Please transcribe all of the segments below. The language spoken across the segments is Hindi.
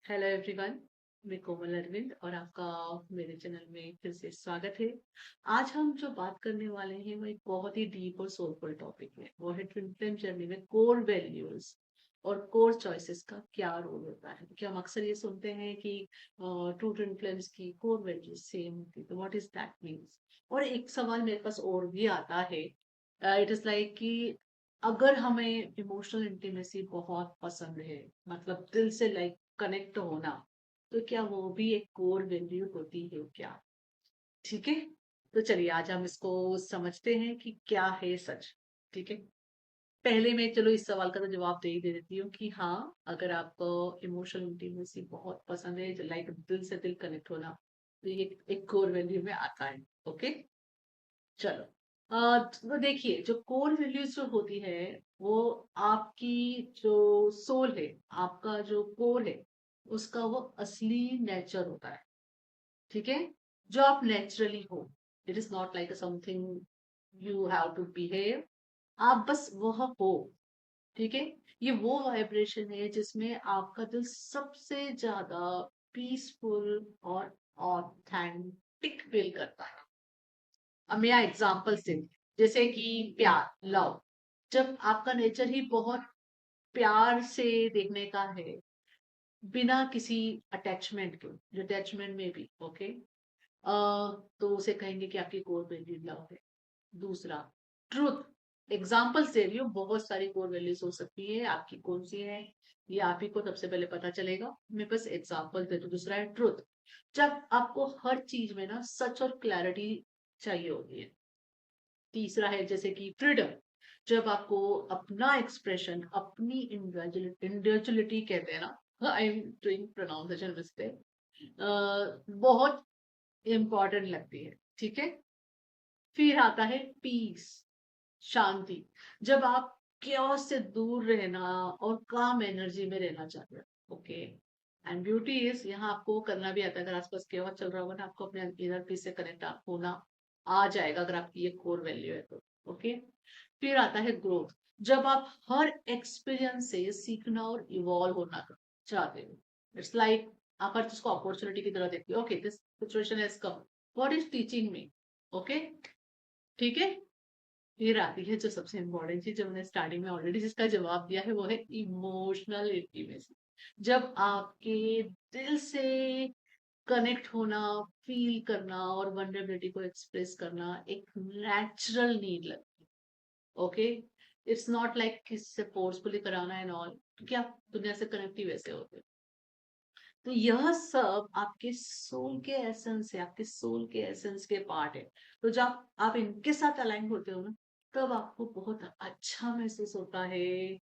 Hello everyone. मैं कोमल अरविंद और आपका मेरे चैनल में फिर से स्वागत है। आज हम जो बात करने वाले हैं वो एक बहुत ही डीप और सोलफुल टॉपिक है। वो है ट्विन फ्लेम जर्नी में कोर वैल्यूज और कोर चॉइसेस का क्या रोल होता है। क्योंकि हम अक्सर ये सुनते हैं कि टू ट्विन फ्लेम्स की कोर वैल्यूज सेम होती है, तो व्हाट इज दैट मीन्स। और एक सवाल मेरे पास और भी आता है। इट इज लाइक कि अगर हमें इमोशनल इंटीमेसी बहुत पसंद है, मतलब दिल से लाइक कनेक्ट होना, तो क्या वो भी एक कोर वैल्यू होती है क्या? ठीक है। तो चलिए आज हम इसको समझते हैं कि क्या है सच। ठीक है। पहले मैं चलो इस सवाल का तो जवाब दे ही दे देती हूँ कि हाँ, अगर आपको इमोशनल इंटीमेसी बहुत पसंद है, लाइक दिल से दिल कनेक्ट होना, तो ये एक कोर वैल्यू में आता है। ओके। चलो। तो देखिए, जो कोर वैल्यूज जो होती है वो आपकी जो सोल है, आपका जो कोर है, उसका वो असली नेचर होता है। ठीक है। जो आप नेचुरली हो। It is not like something you have to behave. आप बस वह हो। ठीक है। ये वो वाइब्रेशन है जिसमें आपका दिल सबसे ज्यादा पीसफुल और ऑथेंटिक फील करता है। अब मैं एग्जाम्पल से, जैसे कि प्यार, लव। जब आपका नेचर ही बहुत प्यार से देखने का है, बिना किसी अटैचमेंट के, जो अटैचमेंट में भी ओके, तो उसे कहेंगे कि आपकी कोर वैल्यू लव है। दूसरा, ट्रुथ। एग्जाम्पल दे रही हूँ, बहुत सारी कोर वैल्यूज हो सकती है, आपकी कौन सी है ये आप ही को सबसे पहले पता चलेगा। मैं बस एग्जाम्पल दे दूँ। दूसरा है ट्रुथ। जब आपको हर चीज में ना सच और क्लैरिटी चाहिए होती है। तीसरा है जैसे कि फ्रीडम। जब आपको अपना एक्सप्रेशन, अपनी इंडिविजुअलिटी कहते हैं ना, I am doing pronunciation mistake, बहुत इंपॉर्टेंट लगती है। ठीक है। फिर आता है पीस, शांति। जब आप chaos से दूर रहना और काम एनर्जी में रहना चाहते हो। ओके। एंड ब्यूटी इज, यहाँ आपको करना भी आता है। अगर आसपास chaos चल रहा होगा ना, आपको अपने इनर पीस से कनेक्ट होना आ जाएगा, अगर आपकी ये कोर वैल्यू है तो। ओके। फिर आता है ग्रोथ। जब आप हर एक्सपीरियंस से सीखना और इवॉल्व होना चाहते हो। इट्स लाइक आप हर चीज को अपॉर्चुनिटी की तरह देखते हो। Okay, this situation has come, what is teaching me. Okay. ठीक है। फिर आती है जो सबसे इम्पोर्टेंट चीज, जो मैंने स्टार्टिंग में ऑलरेडी जिसका जवाब दिया है, वो है इमोशनल इंटीमेसी। जब आपके दिल से कनेक्ट होना, फील करना और वनरेबिलिटी को एक्सप्रेस करना एक नेचुरल नीड लगती है। ओके। इट्स नॉट लाइक किससे फोर्सफुली कराना एंड ऑल, क्योंकि आप दुनिया से कनेक्ट ही वैसे होते हो। तो यह सब आपके सोल के एसेंस है, आपके सोल के एसेंस के पार्ट है। तो जब आप इनके साथ अलाइन होते हो ना, तब आपको बहुत अच्छा महसूस होता है,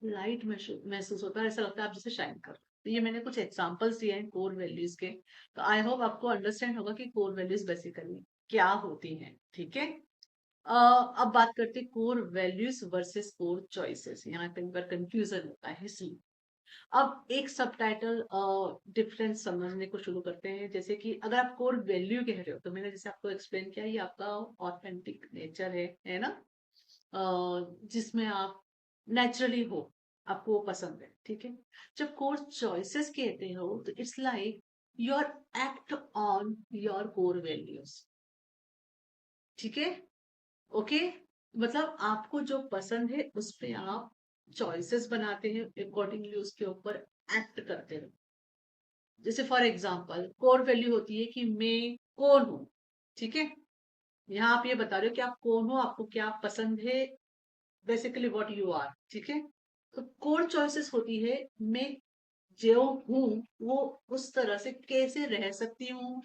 लाइट महसूस होता है, ऐसा लगता है आप जैसे शाइन कर रहे हो। तो ये मैंने कुछ एग्जांपल्स दिए हैं कोर वैल्यूज के। तो आई होप आपको अंडरस्टैंड होगा कि कोर वैल्यूज बेसिकली क्या होती हैं। ठीक है। अब बात करते हैं core values versus core choices. यहाँ कई बार कंफ्यूजन होता है, इसलिए अब एक सबटाइटल डिफरेंस समझने को शुरू करते हैं। जैसे कि अगर आप कोर वैल्यू कह रहे हो, तो मैंने जैसे आपको एक्सप्लेन किया, ये आपका ऑथेंटिक नेचर है ना, जिसमें आप नेचुरली हो, आपको वो पसंद है। ठीक है। जब कोर चॉइसेस कहते हो, तो it's like your act on your core values. ठीक है। ओके। मतलब आपको जो पसंद है उस पे आप चॉइसेस बनाते हैं, अकॉर्डिंगली उसके ऊपर एक्ट करते हैं। जैसे फॉर एग्जाम्पल, कोर वैल्यू होती है कि मैं कौन हूं। ठीक है। यहाँ आप ये बता रहे हो कि आप कौन हो, आपको क्या पसंद है, बेसिकली व्हाट यू आर। ठीक है। तो कोर चॉइसेस होती है मैं जो हूं वो उस तरह से कैसे रह सकती हूँ,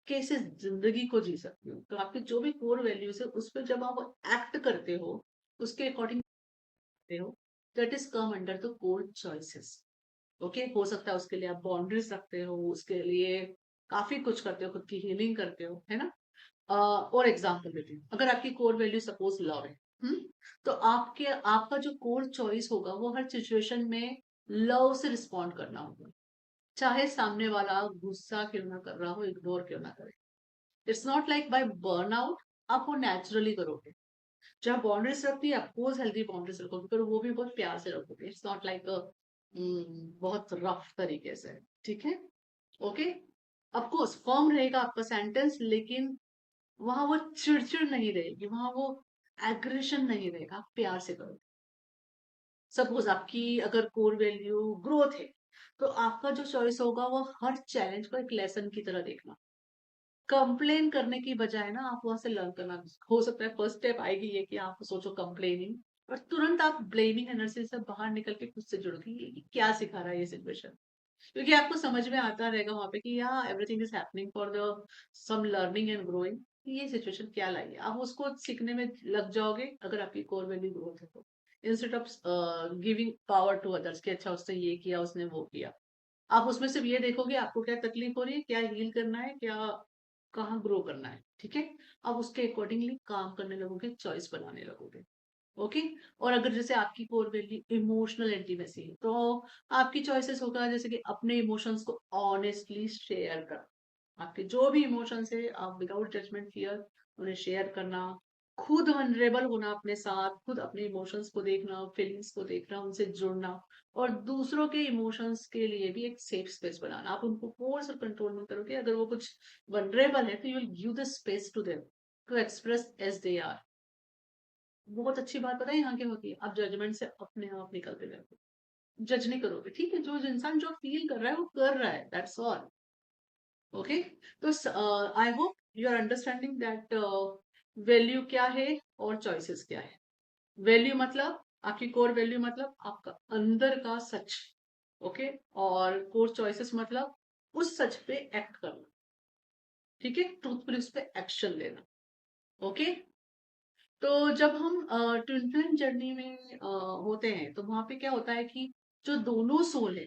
कैसे जिंदगी को जी सकती हूँ। तो आपके जो भी कोर वैल्यूज है उस पर जब आप एक्ट करते हो, उसके अकॉर्डिंग करते हो, that is come under the core choices. Okay. हो सकता है उसके लिए आप बाउंड्रीज रखते हो, उसके लिए काफी कुछ करते हो, खुद की हीलिंग करते हो, है ना। और एग्जाम्पल देती हूँ, अगर आपकी कोर वैल्यू सपोज लव है, हम्म, तो आपके आपका जो कोर चॉइस होगा वो हर सिचुएशन में लव से रिस्पॉन्ड करना होगा, चाहे सामने वाला गुस्सा क्यों ना कर रहा हो, इग्नोर क्यों ना करे। It's not like by burn out, आप वो नेचुरली करोगे। जहाँ बाउंड्रीज रखती है, अफकोर्स हेल्दी बाउंड्रीज रखोगे, पर वो भी बहुत प्यार से रखोगे। इट्स नॉट लाइक बहुत रफ तरीके से, ठीक है। ओके, ऑफ कोर्स फर्म रहेगा आपका सेंटेंस, लेकिन वहां वो चिड़चिड़ नहीं रहेगी, वहां वो एग्रेशन नहीं रहेगा, आप प्यार से करो। सपोज आपकी अगर कोर वैल्यू ग्रोथ है, तो आपका जो चॉइस होगा वो हर चैलेंज को एक लेसन की तरह देखना। कंप्लेन करने की बजाय ना आप वहां से लर्न करना। हो सकता है फर्स्ट स्टेप आएगी ये कि आप सोचो कंप्लेनिंग, और तुरंत आप ब्लेमिंग एनर्जी से बाहर निकल के खुद से जुड़ोगे ये क्या सिखा रहा है ये सिचुएशन। क्योंकि आपको समझ में आता रहेगा वहां पे कि या everything is happening for the some learning and growing. ये सिचुएशन क्या लाई है, आप उसको सीखने में लग जाओगे अगर आपकी कोर वैल्यू ग्रोथ है तो। Instead of giving power to others कि अच्छा उसने ये किया उसने वो किया, आप उसमें सिर्फ ये देखोगे आपको क्या तकलीफ हो रही है, क्या हील करना है, क्या कहाँ ग्रो करना है, ठीक है। आप उसके अकॉर्डिंगली काम करने लगोगे, चॉइस बनाने लगोगे। ओके। और अगर जैसे आपकी कोर वैल्यू इमोशनल इंटीमेसी है, तो आपकी चॉइसेस होगा जैसे कि अपने इमोशंस को ऑनेस्टली शेयर कर, आपके जो भी इमोशंस है आप विदाउट जजमेंट फियर उन्हें शेयर करना, खुद वनरेबल होना अपने साथ, खुद अपने इमोशंस को देखना, फीलिंग्स को देखना, उनसे जुड़ना, और दूसरों के इमोशंस के लिए भी एक सेफ स्पेस बनाना। आप उनको फोर्स और कंट्रोल नहीं करोगे, अगर वो कुछ वनरेबल है तो you will give the space to them to express as they are. बहुत अच्छी बात पता है यहाँ की होती है, आप जजमेंट से अपने आप निकलते रहते हो, जज नहीं करोगे, ठीक है, जो इंसान जो फील कर रहा है वो कर रहा है, दैट्स ऑल। ओके। तो I hope you are understanding that value क्या है और चॉइसेस क्या है। वैल्यू मतलब आपकी कोर वैल्यू मतलब आपका अंदर का सच। ओके। और कोर चॉइसेस मतलब उस सच पे एक्ट करना, ठीक है, ट्रूथफुली उस पे एक्शन लेना। ओके। तो जब हम ट्विन फ्लेम जर्नी में होते हैं तो वहां पे क्या होता है कि जो दोनों सोल है,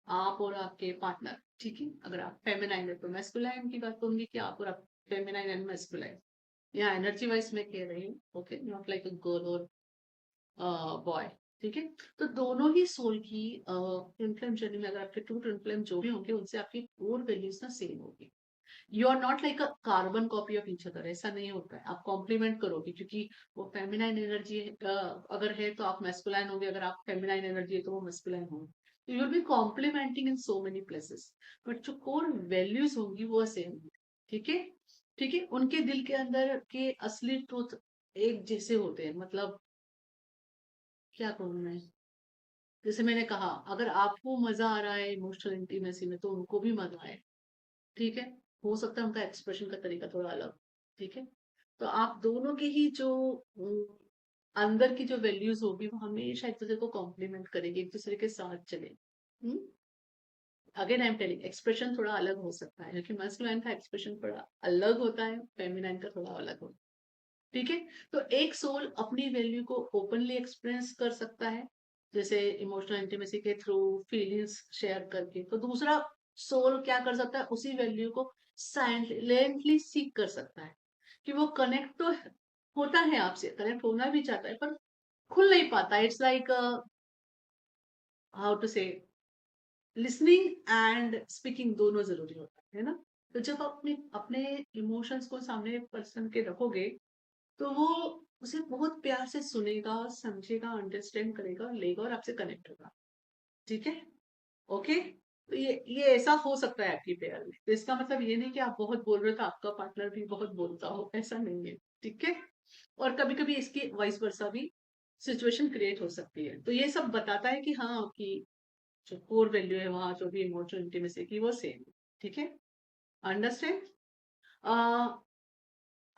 आप और आपके पार्टनर, ठीक है, अगर आप फेमिनाइन है तो मैस्कुलाइन की बात करूंगी कि आप और आप फेमिनाइन एंड मैस्कुलाइन, यहाँ एनर्जी वाइज में कह रही हूँ, okay, not like a girl और बॉय, ठीक है। तो दोनों ही सोल की ट्विन फ्लेम जर्नी में अगर आपके टू ट्विन फ्लेम जो भी होंगे उनसे आपकी कोर वैल्यूज ना सेम होगी। You are not like a carbon copy of each other, ऐसा नहीं होता है, आप कॉम्प्लीमेंट करोगे क्योंकि वो फेमिनाइन एनर्जी अगर है तो आप मैस्कुलाइन होंगे, अगर आप फेमिनाइन एनर्जी है तो वो मैस्कुलाइन होंगे, you will be complementing in so many places. But जो कोर वैल्यूज होंगी वो सेम, ठीक है। ठीक है, उनके दिल के अंदर के असली ट्रूथ एक जैसे होते हैं, मतलब क्या कहूँ मैं, जैसे मैंने कहा अगर आपको मजा आ रहा है इमोशनल इंटीमेसी में तो उनको भी मजा आए, ठीक है। हो सकता है उनका एक्सप्रेशन का तरीका थोड़ा अलग, ठीक है। तो आप दोनों की ही जो अंदर की जो वैल्यूज होगी वो हमेशा एक दूसरे को कॉम्प्लीमेंट करेगी, एक दूसरे के साथ चले। Again I am telling expression थोड़ा अलग हो सकता है क्योंकि मस्कुलाइन का एक्सप्रेशन थोड़ा अलग होता है, फेमिनाइन का थोड़ा अलग होता है, ठीक है। तो एक सोल अपनी वैल्यू को ओपनली एक्सप्रेस कर सकता है, जैसे इमोशनल इंटीमेसी के थ्रू फीलिंग्स शेयर करके, तो दूसरा सोल क्या कर सकता है, उसी वैल्यू को साइलेंटली सीख कर सकता है कि वो कनेक्ट तो होता है आपसे, कनेक्ट होना भी चाहता है पर खुल नहीं पाता। इट्स लाइक हाउ टू से, लिसनिंग एंड स्पीकिंग दोनों जरूरी होता है ना। तो जब आप अपने अपने इमोशंस को सामने पर्सन के रखोगे तो वो उसे बहुत प्यार से सुनेगा, समझेगा, अंडरस्टैंड करेगा, लेगा और आपसे कनेक्ट होगा, ठीक है। ओके। तो ये ऐसा हो सकता है आपकी पेयर में, तो इसका मतलब ये नहीं कि आप बहुत बोल रहे हो तो आपका पार्टनर भी बहुत बोलता हो, ऐसा नहीं है, ठीक है। और कभी कभी इसकी वाइस वर्सा भी सिचुएशन क्रिएट हो सकती है, तो ये सब बताता है कि हाँ आपकी जो कोर वैल्यू है वहां जो भी इमोशनल इंटीमेसी की वो सेम है, ठीक है। अंडरस्टैंड।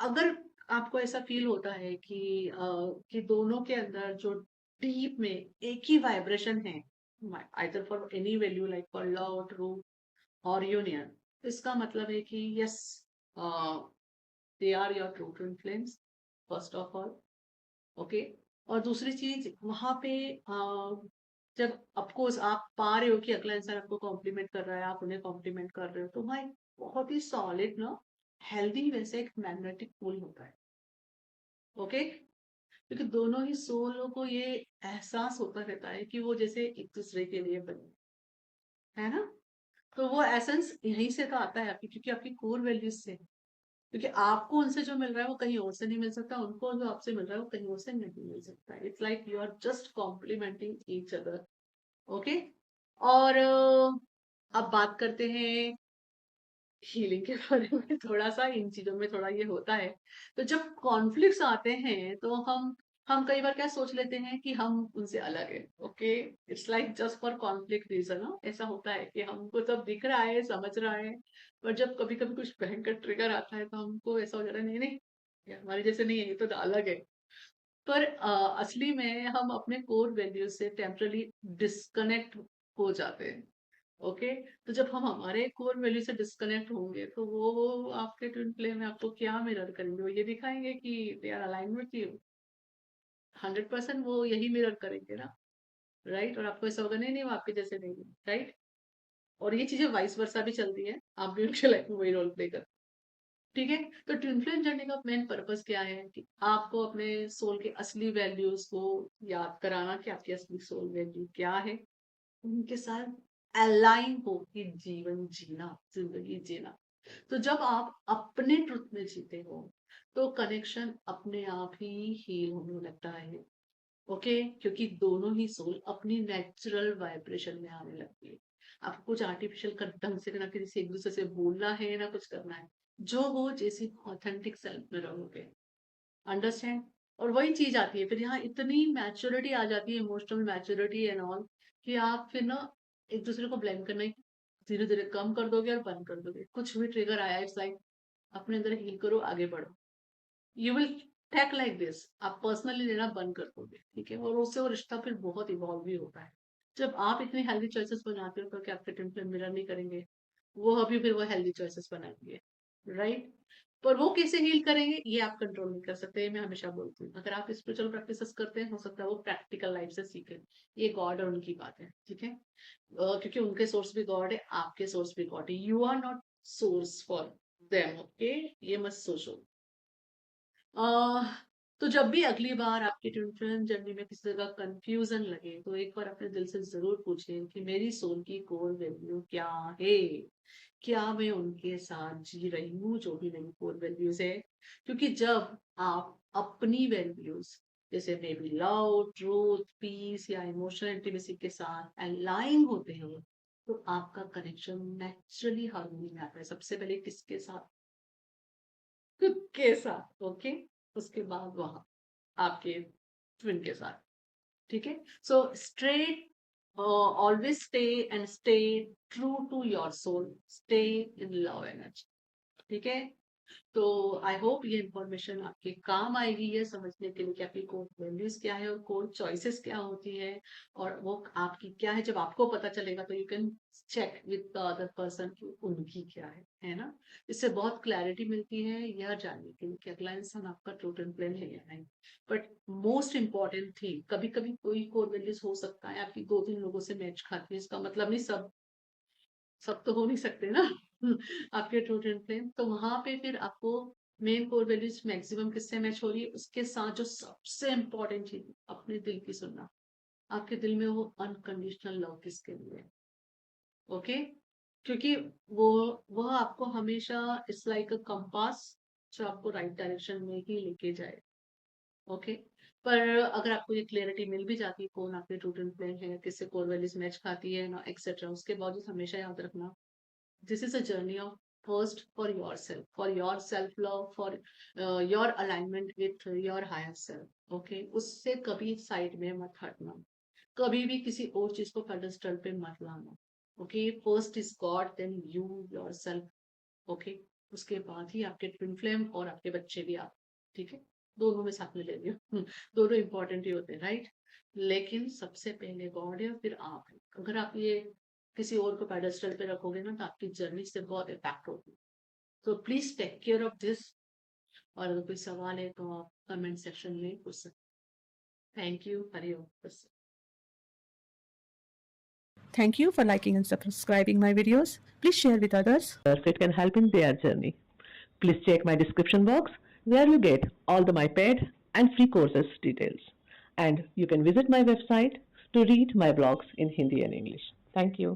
अगर आपको ऐसा फील होता है कि दोनों के अंदर जो डीप में एक ही वाइब्रेशन है, either for any value like for love, true और यूनियन, तो इसका मतलब है कि yes they are your true twin flames, first of all. Okay. और दूसरी चीज वहां पे जब अफकोर्स आप पा रहे हो कि अगला इंसान आपको कॉम्प्लीमेंट कर रहा है, आप उन्हें कॉम्प्लीमेंट कर रहे हो, तो वहाँ एक बहुत ही सॉलिड ना हेल्दी वैसे एक मैग्नेटिक पुल होता है। ओके। क्योंकि दोनों ही सोलों को ये एहसास होता रहता है कि वो जैसे एक दूसरे के लिए बने, है ना। तो वो एसेंस यहीं से तो आता है आपकी, क्योंकि आपकी कोर वैल्यूज से, क्योंकि आपको उनसे जो मिल रहा है वो कहीं और से नहीं मिल सकता, उनको जो आपसे मिल रहा है वो कहीं और से नहीं मिल सकता। It's like you are just complementing each other. Okay. और अब बात करते हैं हीलिंग के बारे में। थोड़ा सा इन चीजों में थोड़ा ये होता है। तो जब कॉन्फ्लिक्ट्स आते हैं तो हम कई बार क्या सोच लेते हैं कि हम उनसे अलग है। Okay, it's like just for conflict reason. ऐसा होता है कि हमको सब दिख रहा है, समझ रहा है, पर जब कभी कभी कुछ भयंकर ट्रिगर आता है तो हमको ऐसा हो जाता है, नहीं नहीं, ये हमारे जैसे नहीं है, ये तो अलग है। पर असली में हम अपने कोर वैल्यूज से टेम्परली डिस्कनेक्ट हो जाते हैं। ओके, तो जब हम हमारे कोर वैल्यू से डिस्कनेक्ट होंगे तो वो आपके ट्विन फ्लेम में आपको क्या मिरर करेंगे? वो ये दिखाएंगे कि they are align with you. 100% वो यही मिरर करेंगे ना, राइट? और आपको ऐसा होगा, नहीं नहीं, वो आपके जैसे नहीं है, राइट? और ये चीजें वाइस वर्सा भी चलती है, आप भी उनके लाइफ में वही रोल प्ले कर। ठीक है, तो ट्विन फ्लेम जर्नी का मेन पर्पस क्या है कि आपको अपने सोल के असली वैल्यूज को याद कराना कि आपकी असली सोल वैल्यू क्या है, उनके साथ अलाइन हो कि जीवन जीना, जिंदगी जीना। तो जब आप अपने ट्रुथ में जीते हो तो कनेक्शन अपने आप ही हील होने लगता है। ओके, क्योंकि दोनों ही सोल अपनी नेचुरल वाइब्रेशन में आने लगती है। आपको कुछ आर्टिफिशियल कर ढंग से ना किसी से एक दूसरे से बोलना है ना कुछ करना है, जो हो जैसी ऑथेंटिक सेल्फ में रहोगे। अंडरस्टैंड? और वही चीज आती है फिर यहाँ, इतनी मैच्योरिटी आ जाती है, इमोशनल मैच्योरिटी एंड ऑल, कि आप फिर ना एक दूसरे को ब्लेम करना धीरे धीरे कम कर दोगे और बंद कर दोगे। कुछ भी ट्रिगर आया, इट्स लाइक अपने अंदर हील करो, आगे बढ़ो। You will tack like this, आप पर्सनली लेना बंद कर दोगे। ठीक है, और उससे वो रिश्ता फिर बहुत इवॉल्व भी होता है। जब आप इतनी हेल्दी चॉइसेस बनाते हो तो क्या आपके ट्विन फ्लेम मिरर नहीं करेंगे? वो अभी फिर वो हेल्दी चॉइसेस बनाएंगे, राइट? पर वो कैसे हील करेंगे ये आप कंट्रोल नहीं कर सकते। मैं हमेशा बोलती हूँ, अगर आप स्पिरिचुअल प्रैक्टिसेस करते हैं, हो सकता है वो प्रैक्टिकल लाइफ से सीखे। ये गॉड और उनकी बात है, ठीक है? क्योंकि उनके सोर्स भी गॉड है, आपके सोर्स भी गॉड है। You are not source for them. Okay, ये मत सोचो। अह, तो जब भी अगली बार आपकी ट्विन जर्नी में किसी जगह कंफ्यूजन लगे तो एक बार अपने दिल से जरूर पूछें कि मेरी सोल की कोर वैल्यू क्या है। क्या मैं उनके साथ जी रही हूँ जो भी मेरी कोर वैल्यूज है? क्योंकि जब आप अपनी वैल्यूज, जैसे may be love, truth, peace या इमोशनल इंटीमेसी के साथ अलाइन होते हैं तो आपका कनेक्शन नेचुरली हार्मनी में आता है। सबसे पहले किसके साथ? खुद के साथ। ओके, उसके बाद वहां आपके ट्विन के साथ। ठीक है, so straight, always stay and stay true to your soul, stay in love energy. ठीक है, तो आई होप ये इंफॉर्मेशन आपके काम आएगी, ये समझने के लिए कि आपकी कोर वैल्यूज क्या है और कोर चॉइसेस क्या होती है और वो आपकी क्या है। जब आपको पता चलेगा तो you can check with the other person कि उनकी क्या है ना? इससे बहुत क्लैरिटी मिलती है यह जानने के लिए कि अगला इंसान आपका टोटल प्लान है या नहीं। बट मोस्ट इंपॉर्टेंट थी, कभी कभी कोई कोर वैल्यूज हो सकता है आपकी 2-3 लोगों से मैच खाती है, इसका मतलब नहीं सब तो हो नहीं सकते ना। आपके टोटल फ्लेम, तो वहां पे फिर आपको मेन कोर वैल्यूज मैक्सिमम किससे मैच हो रही है, उसके साथ जो सबसे इंपॉर्टेंट चीज, अपने दिल की सुनना। आपके दिल में वो अनकंडीशनल लव किसके लिए है? ओके, क्योंकि वो वह आपको हमेशा इट्स लाइक अ कंपास जो आपको राइट डायरेक्शन में ही लेके जाए। ओके, पर अगर आपको ये क्लियरिटी मिल भी जाती है कौन आपके टोटल फ्लेम है, किससे कोर वैल्यूज मैच खाती है ना, एक्सेट्रा, उसके बावजूद हमेशा याद रखना, this is a journey of first for your self love, for your alignment with your higher self। okay, उससे कभी साइड में मत हटना, कभी भी किसी और चीज को पेडेस्टल पे मत लाना। Okay, first is God, then you yourself. Okay, उसके बाद ही आपके ट्विन फ्लेम और आपके बच्चे भी आप। ठीक है, दोनों में साथ में ले लियो। दोनों इंपॉर्टेंट ही होते हैं, राइट? लेकिन सबसे पहले गॉड है, फिर आप है। अगर आप ये किसी और को पेडेस्टल पे रखोगे ना तो आपकी जर्नी से बहुत इफेक्ट होगी। तो please take care of this. और अगर कोई सवाल है तो आप कमेंट सेक्शन में पूछ सकते। Thank you, Hariom. Thank you for liking and subscribing my videos. Please share with others. It can help in their journey. Please check my description box where you get all the my paid and free courses details. And you can visit my website to read my blogs in Hindi and English. Thank you.